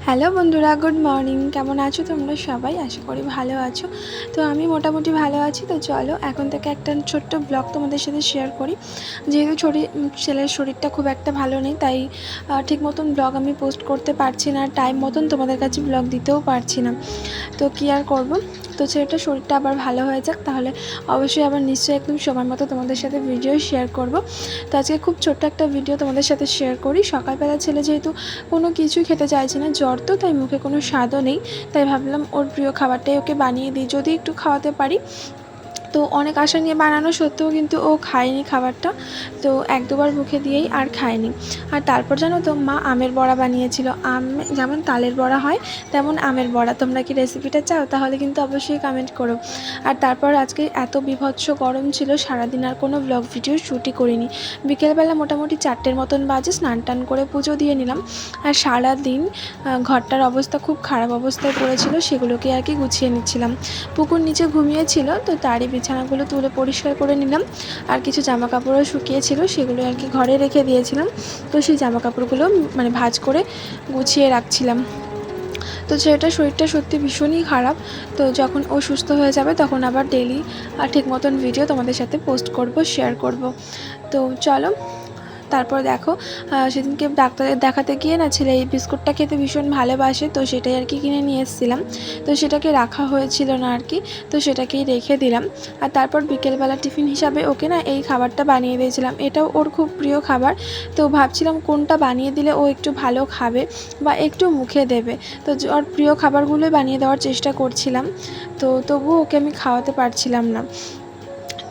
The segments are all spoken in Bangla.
হ্যালো বন্ধুরা, গুড মর্নিং। কেমন আছো তোমরা সবাই? আশা করি ভালো আছো। তো আমি মোটামুটি ভালো আছি। তো চলো এখন থেকে একটা ছোট্ট ব্লগ তোমাদের সাথে শেয়ার করি। যেহেতু ছেলের শরীরটা খুব একটা ভালো নেই, তাই ঠিক মতন ব্লগ আমি পোস্ট করতে পারছি না, টাইম মতন তোমাদের কাছে ব্লগ দিতেও পারছি না। তো কী আর করবো। তো ছেলেটার শরীরটা আবার ভালো হয়ে যাক, তাহলে অবশ্যই আবার নিশ্চয়ই একদম সময় মতো তোমাদের সাথে ভিডিও শেয়ার করব। তো আজকে খুব ছোট্ট একটা ভিডিও তোমাদের সাথে শেয়ার করি। সকালবেলা ছেলে যেহেতু কোনো কিছুই খেতে চাইছে না, জ্বর তো, তাই মুখে কোনো স্বাদও নেই, তাই ভাবলাম ওর প্রিয় খাবারটাই ওকে বানিয়ে দিই, যদি একটু খাওয়াতে পারি। তো অনেক আশা নিয়ে বানানো সত্ত্বেও কিন্তু ও খায়নি খাবারটা। তো এক দুবার মুখে দিয়েই আর খায়নি। আর তারপর জানো তো, মা আমের বড়া বানিয়েছিল। যেমন তালের বড়া হয়, তেমন আমের বড়া। তোমরা কি রেসিপিটা চাও? তাহলে কিন্তু অবশ্যই কমেন্ট করো। আর তারপর আজকে এত বীভৎস গরম ছিল, সারাদিন আর কোনো ব্লগ ভিডিও শ্যুটই করিনি। বিকেলবেলা মোটামুটি 4টের মতন বাজে, স্নান টান করে পুজো দিয়ে নিলাম। আর সারাদিন ঘরটার অবস্থা খুব খারাপ অবস্থায় পড়েছিল, সেগুলোকে আর কি গুছিয়ে নিচ্ছিলাম। পুকুর নিচে ঘুমিয়েছিল, তো তারই বিছানাগুলো তুলে পরিষ্কার করে নিলাম। আর কিছু জামা কাপড়ও শুকিয়েছিল, সেগুলো আর কি ঘরে রেখে দিয়েছিলাম। তো সেই জামা কাপড়গুলো মানে ভাঁজ করে গুছিয়ে রাখছিলাম। তো ছেলেটার শরীরটা সত্যি ভীষণই খারাপ। তো যখন ও সুস্থ হয়ে যাবে তখন আবার ডেলি ঠিক মতন ভিডিও তোমাদের সাথে পোস্ট করব, শেয়ার করব। তো চলো, তারপর দেখো, সেদিনকে ডাক্তারের দেখাতে গিয়ে না, ছেলে এই বিস্কুটটা খেতে ভীষণ ভালোবাসে, তো সেটাই আর কি কিনে নিয়ে এসেছিলাম। তো সেটাকে রাখা হয়েছিল না আর কি, তো সেটাকেই রেখে দিলাম। আর তারপর বিকেলবেলা টিফিন হিসাবে ওকে না এই খাবারটা বানিয়ে দিয়েছিলাম। এটাও ওর খুব প্রিয় খাবার। তো ভাবছিলাম কোনটা বানিয়ে দিলে ও একটু ভালো খাবে বা একটু মুখে দেবে। তো ওর প্রিয় খাবারগুলোই বানিয়ে দেওয়ার চেষ্টা করছিলাম। তো তবুও ওকে আমি খাওয়াতে পারছিলাম না।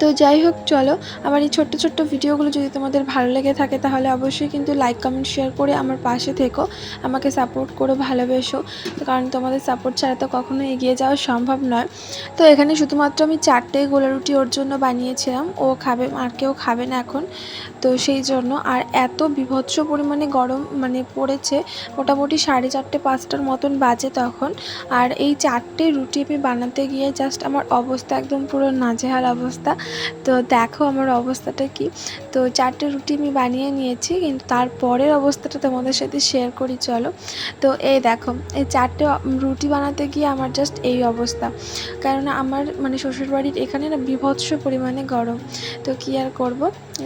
তো যাই হোক, চলো, আমার এই ছোট্ট ছোট্ট ভিডিওগুলো যদি তোমাদের ভালো লেগে থাকে, তাহলে অবশ্যই কিন্তু লাইক কমেন্ট শেয়ার করে আমার পাশে থেকো, আমাকে সাপোর্ট করো, ভালোবেসো। কারণ তোমাদের সাপোর্ট ছাড়া তো কখনো এগিয়ে যাওয়া সম্ভব নয়। তো এখানে শুধুমাত্র আমি 4টে গোলা রুটি ওর জন্য বানিয়েছিলাম। ও খাবে, আর কেউ খাবে না এখন। তো সেই জন্য, আর এত বীভৎস পরিমাণে গরম মানে পড়েছে, মোটামুটি 4:30 5টার মতন বাজে তখন। আর এই 4টে রুটি আমি বানাতে গিয়ে জাস্ট আমার অবস্থা একদম পুরো নাজেহাল অবস্থা। তো দেখো আমার অবস্থাটা কি। তো 4টে রুটি আমি বানিয়ে নিয়েছি, কিন্তু তারপরের অবস্থাটা তোমাদের সাথে শেয়ার করি, চলো। তো এই দেখো, এই 4টে রুটি বানাতে গিয়ে আমার জাস্ট এই অবস্থা। কারণ আমার মানে শ্বশুরবাড়ির এখানে না বীভৎস পরিমাণে গরম। তো কী আর করব।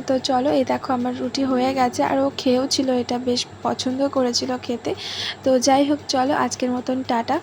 তো চলো, এই দেখো আমার রুটি হয়ে গেছে, আর ও খেয়েও ছিল, এটা বেশ পছন্দ করেছিল খেতে। তো যাই হোক, চলো, আজকের মতন টাটা।